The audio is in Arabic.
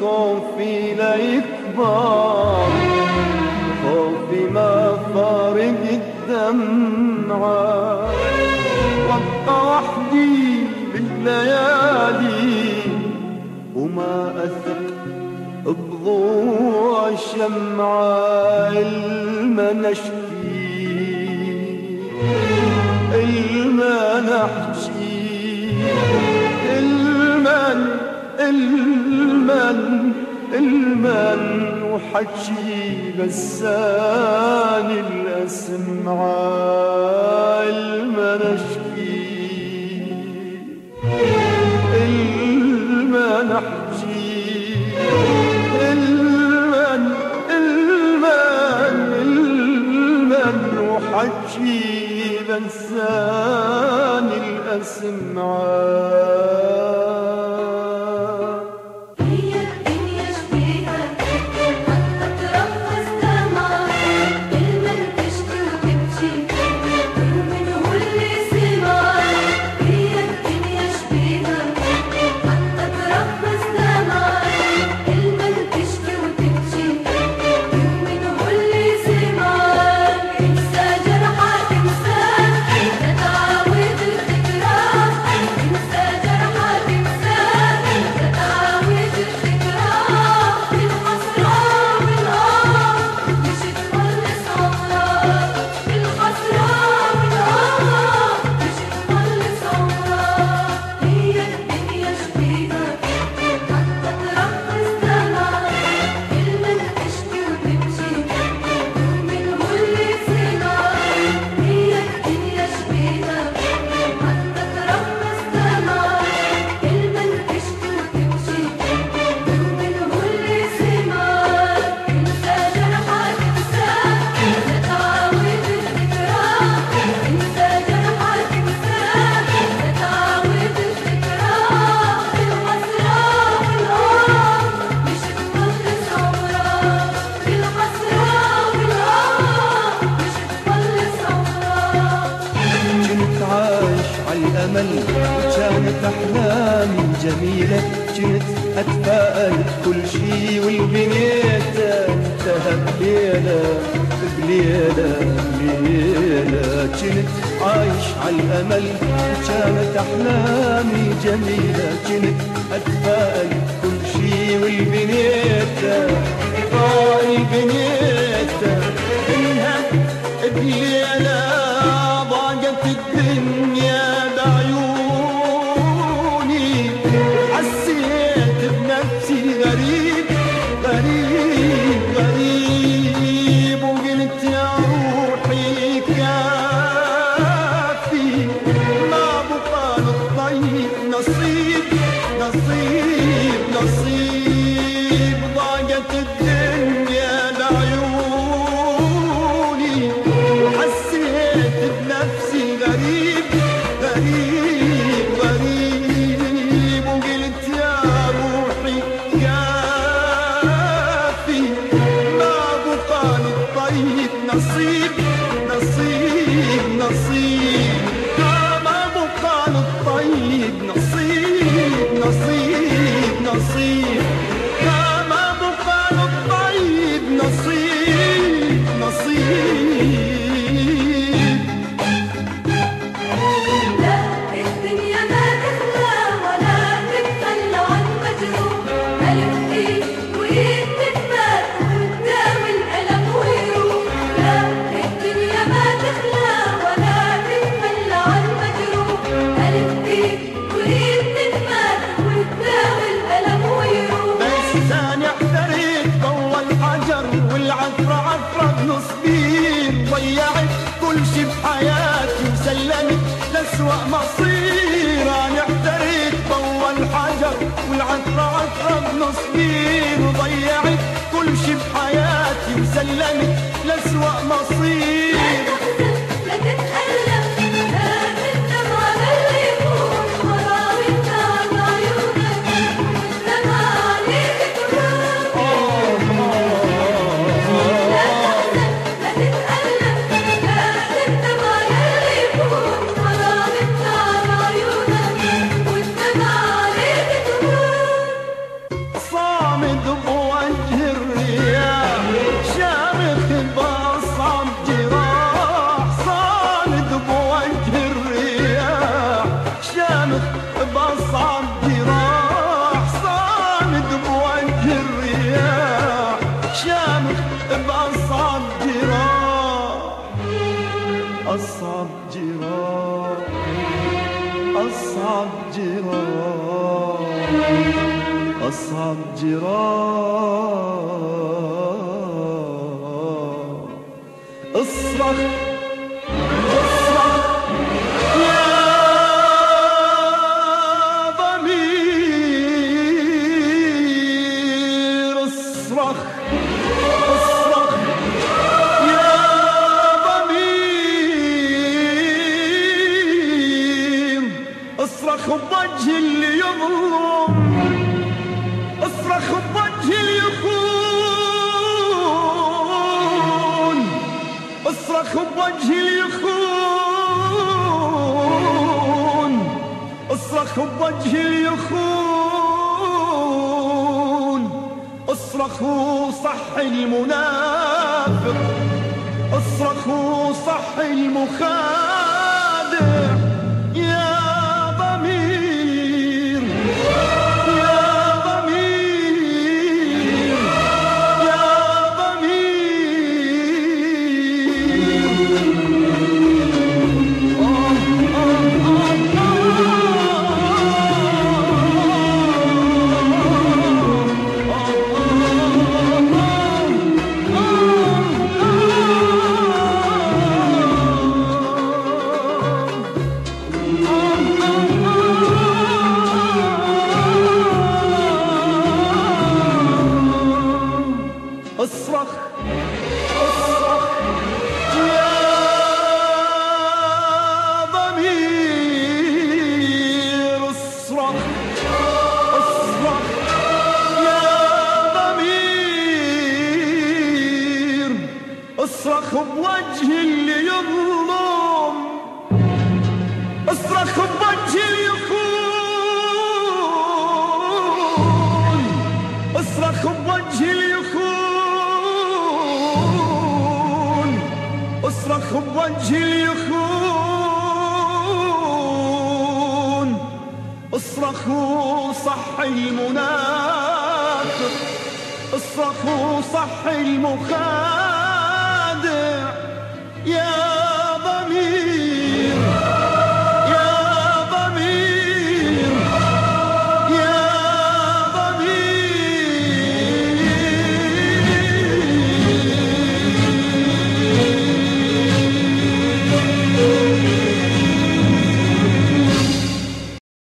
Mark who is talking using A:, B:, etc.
A: خوفي لا يكبر، خوفي ما فارق الدمعة، وابقى وحدي بالليالي وما أثق بضوء الشمعة. الما نشكي الما نحكي المن وحكي بساني الأسمعة. الما نشكي الما نحكي المن وحكي بساني الأسمعة. وكانت أحلامي جميلة، كنت أتفائل كل شي والبنيت انتهى بليلة بليلة بليلة. كنت عايش عالأمل وكانت أحلامي جميلة، كنت أتفائل كل شي والبنيت البنيت إنها بليلة ضاقت الدنيا بعيوني، حسيت بنفسي غريب غريب غريب، وقلت يا روحي كافي ما بقى للطيب نصيب نصيب نصيب. ضاقت الدنيا بعيوني وحسيت بنفسي غريب غريب غريب، وقلت يا روحي كافي ما بقى للطيب نصيب نصيب نصيب، ما بقى للطيب نصيب نصيب نصيب، ما بقى للطيب نصيب نصيب. ضيعت كل شي بحياتي وسلمت لأسوأ مصير. أنا احتريت ضوى الحجر والعطر عطرة بنص بير، وضيعت كل شي بحياتي وسلمت لأسوأ مصير. لا تحزن لا تتألم لا تندم على اللي يكون، حرام النار عيونك والدمع عليك تراب. لا تحزن لا تتألم لا تندم على اللي يكون، حرام النار عيونك والدمع عليك تراب. صامد وجه الرياح شامخ بأصعب جراح، أصعب جراح، أصعب جراح، أصعب جراح. اصرخ اصرخ يا ضمير، اصرخ اصرخ يا ضمير، اصرخ بوجه اللي يظلم، اصرخ بوجه اللي يخون، اصرخ بوجه اللي يخون، اصرخ بوجه اللي يخون، اصرخ صح المنافق، اصرخ صح المخادع يا ضمير، يا ضمير، يا اصرخ اصرخ يا ضمير، اصرخ اصرخ يا ضمير، اصرخ بوجه اللي يظلم، اصرخ بوجه اللي يخون، اصرخ بوجه اللي يخون، اصرخ بوجه اللي يخون، اصرخ صح المنافق، اصرخ صح المخادع يا